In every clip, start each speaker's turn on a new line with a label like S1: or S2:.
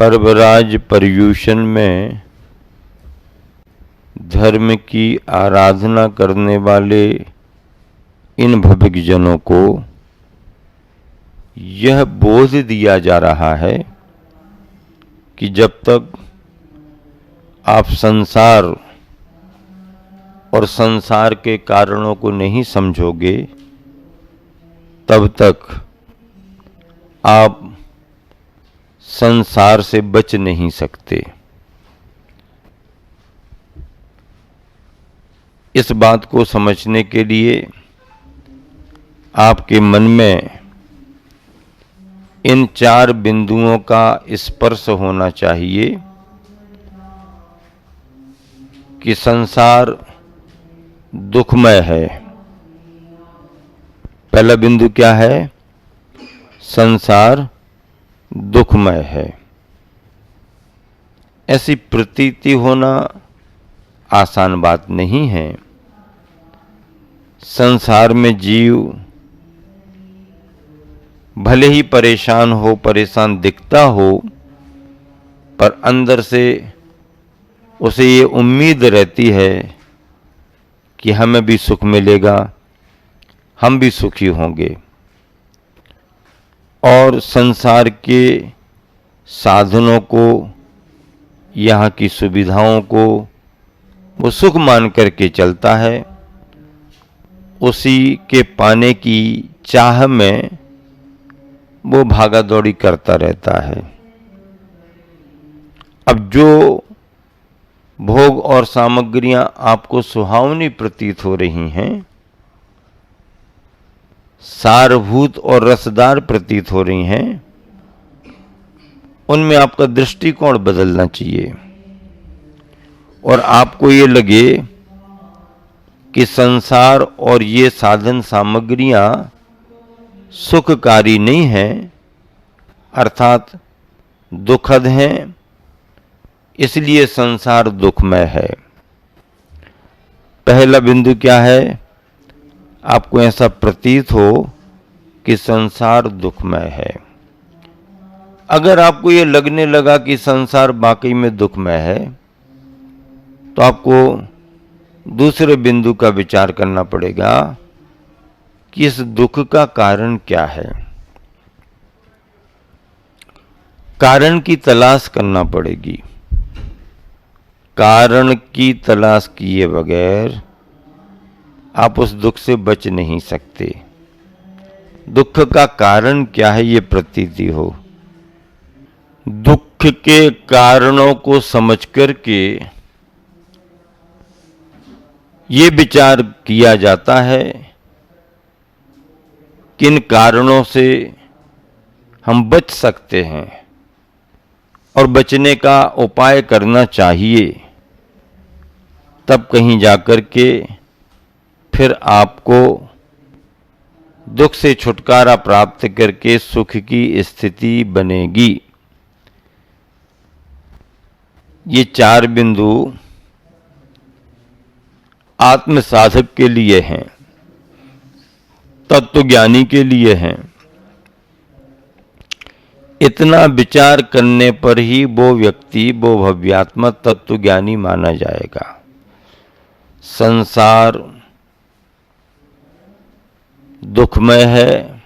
S1: पर्वराज पर्यूषण में धर्म की आराधना करने वाले इन भविकजनों को यह बोध दिया जा रहा है कि जब तक आप संसार और संसार के कारणों को नहीं समझोगे तब तक आप संसार से बच नहीं सकते। इस बात को समझने के लिए आपके मन में इन 4 बिंदुओं का स्पर्श होना चाहिए कि संसार दुखमय है। पहला बिंदु क्या है? संसार दुखमय है। ऐसी प्रतीति होना आसान बात नहीं है। संसार में जीव भले ही परेशान हो, परेशान दिखता हो, पर अंदर से उसे ये उम्मीद रहती है कि हमें भी सुख मिलेगा, हम भी सुखी होंगे। और संसार के साधनों को, यहाँ की सुविधाओं को वो सुख मान करके चलता है। उसी के पाने की चाह में वो भागा दौड़ी करता रहता है। अब जो भोग और सामग्रियां आपको सुहावनी प्रतीत हो रही हैं, सारभूत और रसदार प्रतीत हो रही हैं, उनमें आपका दृष्टिकोण बदलना चाहिए और आपको ये लगे कि संसार और ये साधन सामग्रियां सुखकारी नहीं हैं, अर्थात दुखद हैं, इसलिए संसार दुखमय है। पहला बिंदु क्या है? आपको ऐसा प्रतीत हो कि संसार दुखमय है। अगर आपको ये लगने लगा कि संसार वाकई में दुखमय है, तो आपको दूसरे बिंदु का विचार करना पड़ेगा कि इस दुख का कारण क्या है। कारण की तलाश करना पड़ेगी। कारण की तलाश किए बगैर आप उस दुख से बच नहीं सकते। दुख का कारण क्या है ये प्रतीति हो। दुख के कारणों को समझ करके ये विचार किया जाता है किन कारणों से हम बच सकते हैं और बचने का उपाय करना चाहिए। तब कहीं जाकर के फिर आपको दुख से छुटकारा प्राप्त करके सुख की स्थिति बनेगी। ये 4 बिंदु आत्म साधक के लिए हैं, तत्वज्ञानी के लिए हैं। इतना विचार करने पर ही वो व्यक्ति, वो भव्यात्मा तत्वज्ञानी माना जाएगा। संसार दुखमय है,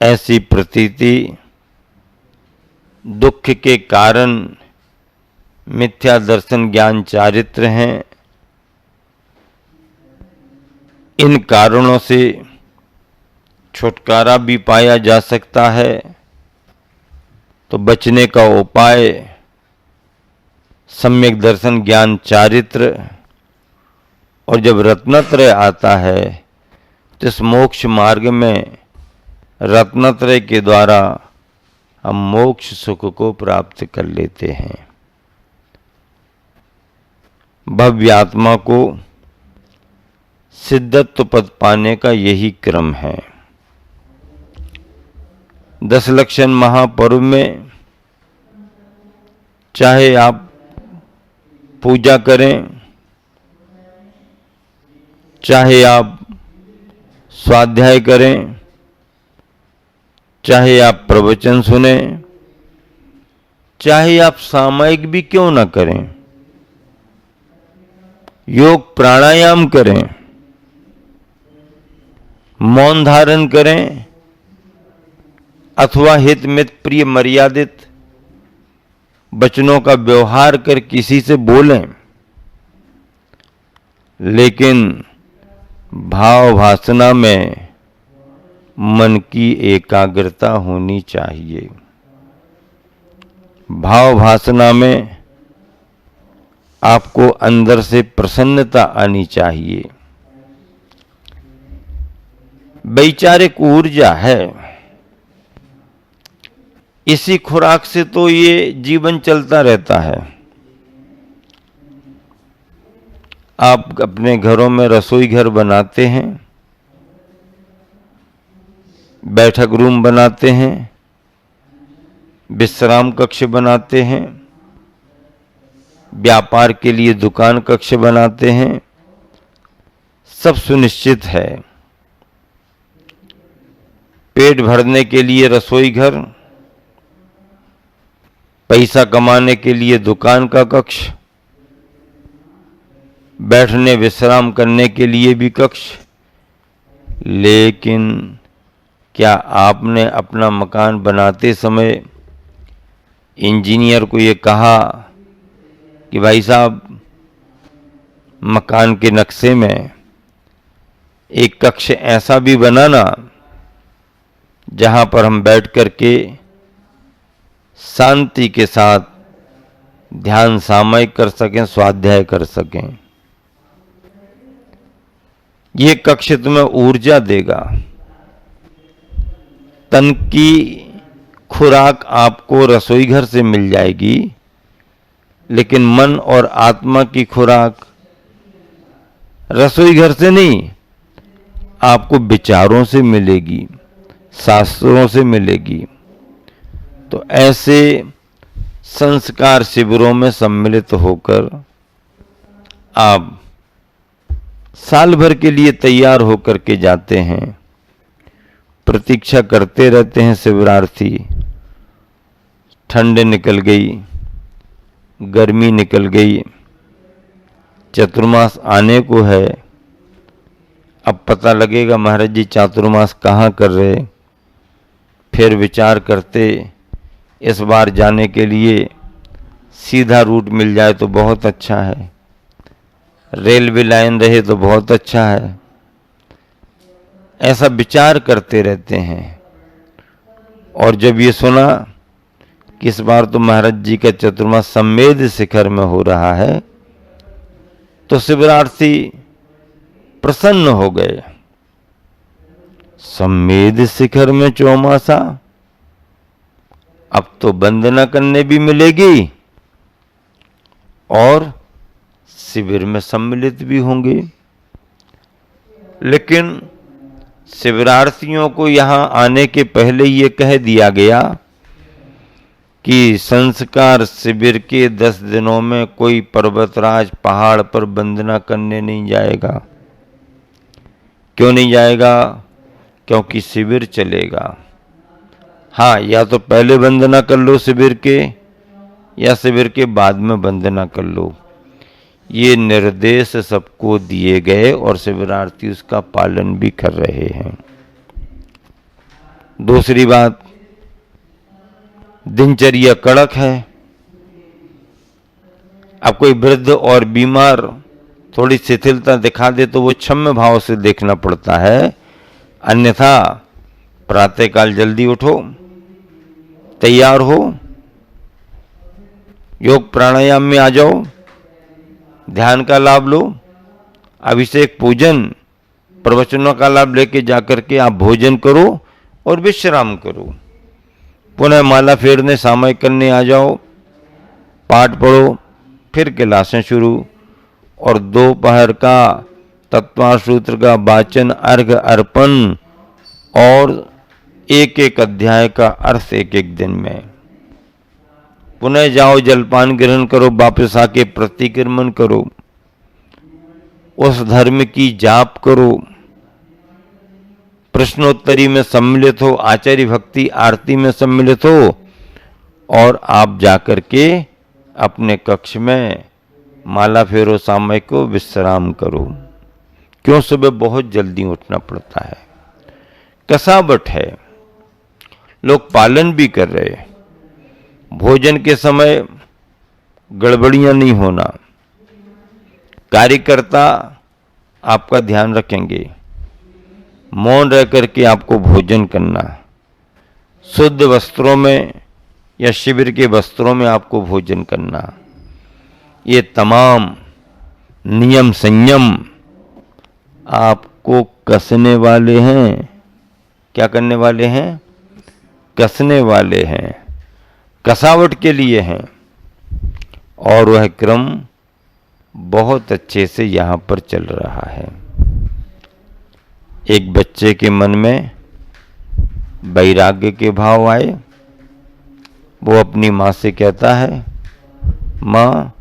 S1: ऐसी प्रतीति, दुख के कारण मिथ्या दर्शन ज्ञान चारित्र हैं। इन कारणों से छुटकारा भी पाया जा सकता है। तो बचने का उपाय सम्यक दर्शन ज्ञान चारित्र, और जब रत्नत्रय आता है तो इस मोक्ष मार्ग में रत्नत्रय के द्वारा हम मोक्ष सुख को प्राप्त कर लेते हैं। भव्य आत्मा को सिद्धत्व पद पाने का यही क्रम है। 10 लक्षण महापर्व में चाहे आप पूजा करें, चाहे आप स्वाध्याय करें, चाहे आप प्रवचन सुने, चाहे आप सामयिक भी क्यों ना करें, योग प्राणायाम करें, मौन धारण करें, अथवा हित मित प्रिय मर्यादित वचनों का व्यवहार कर किसी से बोलें, लेकिन भाव भासना में मन की एकाग्रता होनी चाहिए। भाव भासना में आपको अंदर से प्रसन्नता आनी चाहिए। वैचारिक ऊर्जा है, इसी खुराक से तो ये जीवन चलता रहता है। आप अपने घरों में रसोई घर बनाते हैं, बैठक रूम बनाते हैं, विश्राम कक्ष बनाते हैं, व्यापार के लिए दुकान कक्ष बनाते हैं, सब सुनिश्चित है। पेट भरने के लिए रसोई घर, पैसा कमाने के लिए दुकान का कक्ष, बैठने विश्राम करने के लिए भी कक्ष। लेकिन क्या आपने अपना मकान बनाते समय इंजीनियर को ये कहा कि भाई साहब, मकान के नक्शे में एक कक्ष ऐसा भी बनाना जहां पर हम बैठ करके शांति के साथ ध्यान सामयिक कर सकें, स्वाध्याय कर सकें। ये कक्ष तुम्हें ऊर्जा देगा। तन की खुराक आपको रसोई घर से मिल जाएगी, लेकिन मन और आत्मा की खुराक रसोई घर से नहीं, आपको विचारों से मिलेगी, शास्त्रों से मिलेगी। तो ऐसे संस्कार शिविरों में सम्मिलित होकर आप साल भर के लिए तैयार होकर के जाते हैं। प्रतीक्षा करते रहते हैं शिविरार्थी। ठंड निकल गई, गर्मी निकल गई, चतुर्मास आने को है। अब पता लगेगा महाराज जी चातुर्मास कहाँ कर रहे। फिर विचार करते, इस बार जाने के लिए सीधा रूट मिल जाए तो बहुत अच्छा है, रेलवे लाइन रहे तो बहुत अच्छा है। ऐसा विचार करते रहते हैं। और जब ये सुना कि इस बार तो महाराज जी का चतुर्मास सम्मेद शिखर में हो रहा है, तो शिविरार्थी प्रसन्न हो गए। सम्मेद शिखर में चौमासा, अब तो वंदना करने भी मिलेगी और शिविर में सम्मिलित भी होंगे। लेकिन शिविरार्थियों को यहां आने के पहले ये कह दिया गया कि संस्कार शिविर के 10 दिनों में कोई पर्वतराज पहाड़ पर वंदना करने नहीं जाएगा। क्यों नहीं जाएगा? क्योंकि शिविर चलेगा। हाँ, या तो पहले वंदना कर लो शिविर के, या शिविर के बाद में वंदना कर लो। ये निर्देश सबको दिए गए और शिविरार्थी उसका पालन भी कर रहे हैं। दूसरी बात, दिनचर्या कड़क है। अब कोई वृद्ध और बीमार थोड़ी शिथिलता दिखा दे तो वो क्षम्य भाव से देखना पड़ता है। अन्यथा प्रातःकाल जल्दी उठो, तैयार हो, योग प्राणायाम में आ जाओ, ध्यान का लाभ लो, अभिषेक पूजन प्रवचनों का लाभ लेके जाकर के आप भोजन करो और विश्राम करो। पुनः माला फेरने सामयिक करने आ जाओ, पाठ पढ़ो, फिर क्लासें शुरू। और दोपहर का तत्वासूत्र का वाचन, अर्घ्य अर्पण और एक एक अध्याय का अर्थ एक एक दिन में। पुनः जाओ, जलपान ग्रहण करो, वापस आके प्रतिक्रमण करो, उस धर्म की जाप करो, प्रश्नोत्तरी में सम्मिलित हो, आचार्य भक्ति आरती में सम्मिलित हो और आप जाकर के अपने कक्ष में माला फेरो समय को विश्राम करो। क्यों? सुबह बहुत जल्दी उठना पड़ता है, कसावट है, लोग पालन भी कर रहे हैं। भोजन के समय गड़बड़ियां नहीं होना, कार्यकर्ता आपका ध्यान रखेंगे, मौन रह करके आपको भोजन करना, शुद्ध वस्त्रों में या शिविर के वस्त्रों में आपको भोजन करना, ये तमाम नियम संयम आपको कसने वाले हैं। क्या करने वाले हैं? कसने वाले हैं, कसावट के लिए हैं। और वह क्रम बहुत अच्छे से यहाँ पर चल रहा है। एक बच्चे के मन में वैराग्य के भाव आए, वो अपनी माँ से कहता है, माँ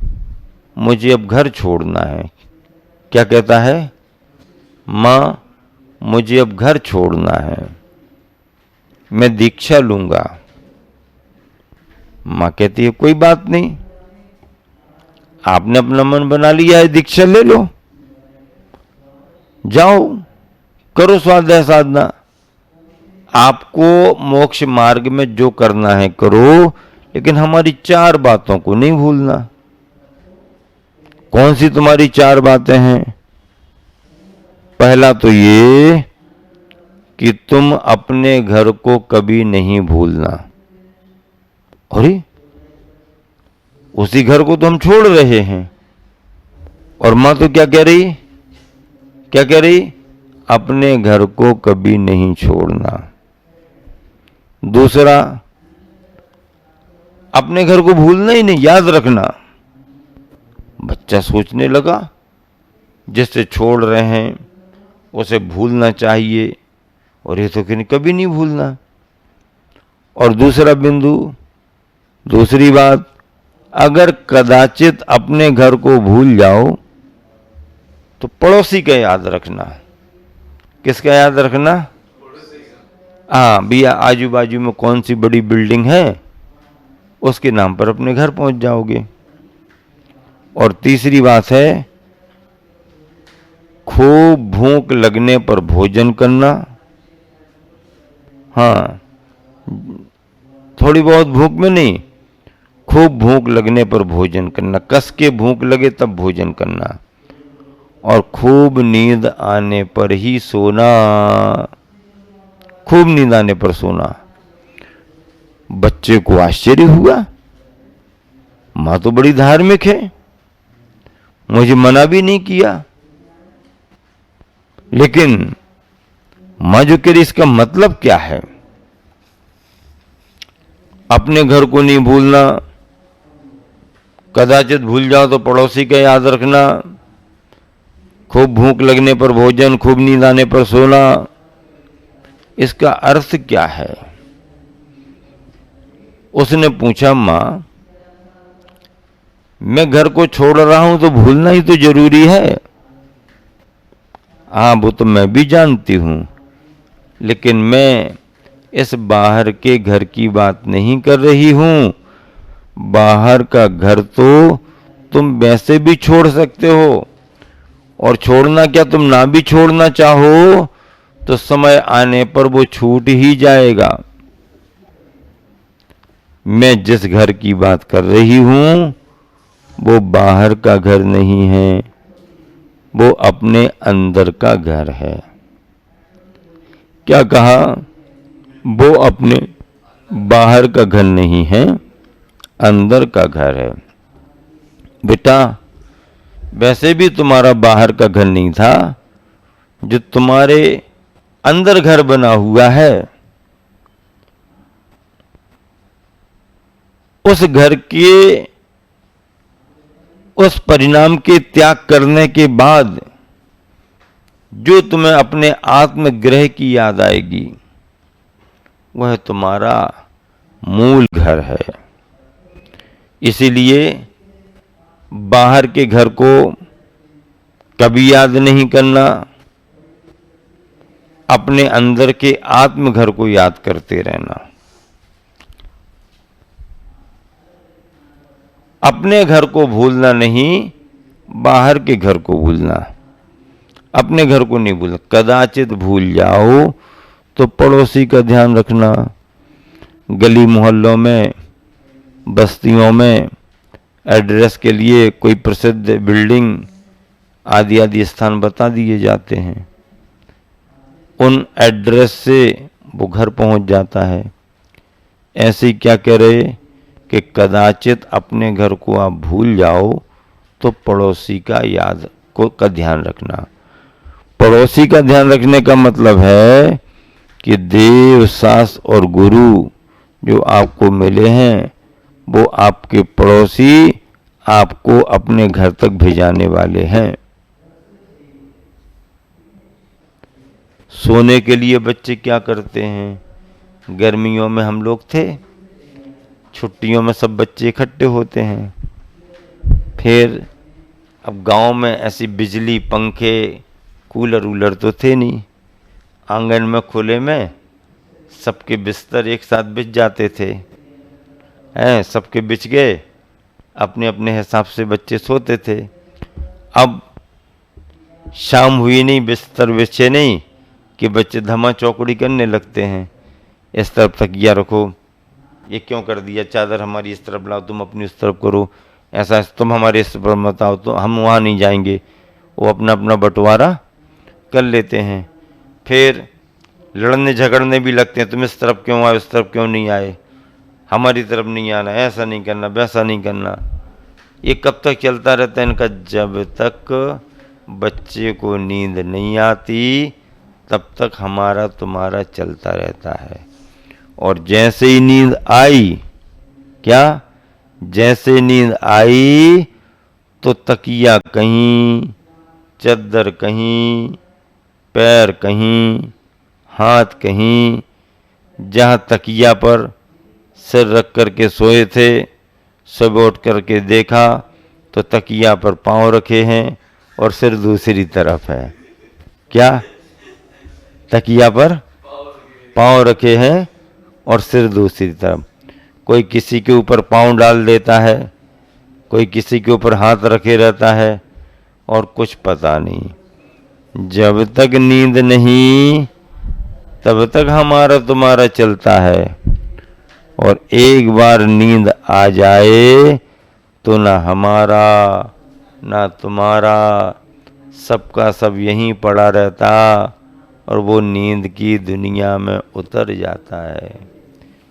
S1: मुझे अब घर छोड़ना है। क्या कहता है? माँ मुझे अब घर छोड़ना है, मैं दीक्षा लूंगा। माँ कहती है कोई बात नहीं, आपने अपना मन बना लिया है, दीक्षा ले लो, जाओ करो स्वाध्याय साधना। आपको मोक्ष मार्ग में जो करना है करो, लेकिन हमारी 4 बातों को नहीं भूलना। कौन सी तुम्हारी 4 बातें हैं? पहला तो ये कि तुम अपने घर को कभी नहीं भूलना। अरे उसी घर को तो हम छोड़ रहे हैं। और मां तो क्या कह रही? क्या कह रही? अपने घर को कभी नहीं छोड़ना। दूसरा, अपने घर को भूलना ही नहीं, याद रखना। बच्चा सोचने लगा, जिससे छोड़ रहे हैं उसे भूलना चाहिए, और ये तो कभी नहीं भूलना। और दूसरा बिंदु, दूसरी बात, अगर कदाचित अपने घर को भूल जाओ तो पड़ोसी का याद रखना। किसका याद रखना? हाँ भैया, आजू बाजू में कौन सी बड़ी बिल्डिंग है, उसके नाम पर अपने घर पहुंच जाओगे। और तीसरी बात है, खूब भूख लगने पर भोजन करना। हाँ, थोड़ी बहुत भूख में नहीं, खूब भूख लगने पर भोजन करना, कस के भूख लगे तब भोजन करना। और खूब नींद आने पर ही सोना, खूब नींद आने पर सोना। बच्चे को आश्चर्य हुआ, मां तो बड़ी धार्मिक है, मुझे मना भी नहीं किया, लेकिन मां जो कह रही, इसका मतलब क्या है? अपने घर को नहीं भूलना, कदाचित भूल जाओ तो पड़ोसी का याद रखना, खूब भूख लगने पर भोजन, खूब नींद आने पर सोना। इसका अर्थ क्या है? उसने पूछा, मां मैं घर को छोड़ रहा हूं तो भूलना ही तो जरूरी है। हाँ, वो तो मैं भी जानती हूं, लेकिन मैं इस बाहर के घर की बात नहीं कर रही हूं। बाहर का घर तो तुम वैसे भी छोड़ सकते हो, और छोड़ना क्या, तुम ना भी छोड़ना चाहो तो समय आने पर वो छूट ही जाएगा। मैं जिस घर की बात कर रही हूं वो बाहर का घर नहीं है, वो अपने अंदर का घर है। क्या कहा? वो अपने बाहर का घर नहीं है, अंदर का घर है। बेटा, वैसे भी तुम्हारा बाहर का घर नहीं था, जो तुम्हारे अंदर घर बना हुआ है, उस घर के उस परिणाम के त्याग करने के बाद जो तुम्हें अपने आत्मग्रह की याद आएगी, वह तुम्हारा मूल घर है। इसीलिए बाहर के घर को कभी याद नहीं करना, अपने अंदर के आत्म घर को याद करते रहना। अपने घर को भूलना नहीं, बाहर के घर को भूलना, अपने घर को नहीं भूलना। कदाचित भूल जाओ तो पड़ोसी का ध्यान रखना। गली मोहल्लों में, बस्तियों में एड्रेस के लिए कोई प्रसिद्ध बिल्डिंग आदि आदि स्थान बता दिए जाते हैं, उन एड्रेस से वो घर पहुंच जाता है। ऐसे ही क्या कह रहे कि कदाचित अपने घर को आप भूल जाओ तो पड़ोसी का ध्यान रखना। पड़ोसी का ध्यान रखने का मतलब है कि देव, शास्त्र और गुरु जो आपको मिले हैं वो आपके पड़ोसी आपको अपने घर तक भेजाने वाले हैं। सोने के लिए बच्चे क्या करते हैं? गर्मियों में हम लोग थे, छुट्टियों में सब बच्चे इकट्ठे होते हैं। फिर अब गांव में ऐसी बिजली, पंखे, कूलर वूलर तो थे नहीं। आंगन में खुले में सबके बिस्तर एक साथ बिछ जाते थे, सबके बिछ गए, अपने अपने हिसाब से बच्चे सोते थे। अब शाम हुई नहीं, बिस्तर बिछे नहीं कि बच्चे धमा चौकड़ी करने लगते हैं। इस तरफ तकिया रखो, ये क्यों कर दिया, चादर हमारी इस तरफ लाओ, तुम अपनी उस तरफ करो, ऐसा तुम हमारे इस तरफ मत आओ, तो हम वहाँ नहीं जाएंगे। वो अपना अपना बंटवारा कर लेते हैं। फिर लड़ने झगड़ने भी लगते हैं, तुम इस तरफ क्यों आए, उस तरफ क्यों नहीं आए, हमारी तरफ नहीं आना, ऐसा नहीं करना, वैसा नहीं करना। ये कब तक चलता रहता है इनका? जब तक बच्चे को नींद नहीं आती तब तक हमारा तुम्हारा चलता रहता है। और जैसे ही नींद आई, क्या जैसे नींद आई तो तकिया कहीं, चद्दर कहीं, पैर कहीं, हाथ कहीं, जहाँ तकिया पर सिर रख करके सोए थे, सुबह उठ करके देखा तो तकिया पर पांव रखे हैं और सिर दूसरी तरफ है। क्या? तकिया पर पांव रखे हैं और सिर दूसरी तरफ। कोई किसी के ऊपर पांव डाल देता है, कोई किसी के ऊपर हाथ रखे रहता है और कुछ पता नहीं। जब तक नींद नहीं तब तक हमारा तुम्हारा चलता है, और एक बार नींद आ जाए तो ना हमारा ना तुम्हारा, सबका सब यहीं पड़ा रहता और वो नींद की दुनिया में उतर जाता है,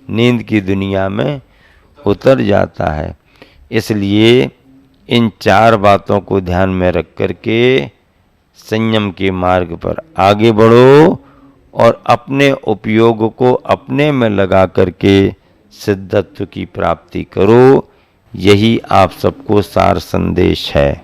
S1: नींद की दुनिया में उतर जाता है। इसलिए इन चार बातों को ध्यान में रख करके संयम के मार्ग पर आगे बढ़ो और अपने उपयोग को अपने में लगा करके सिद्धत्व की प्राप्ति करो। यही आप सबको सार संदेश है।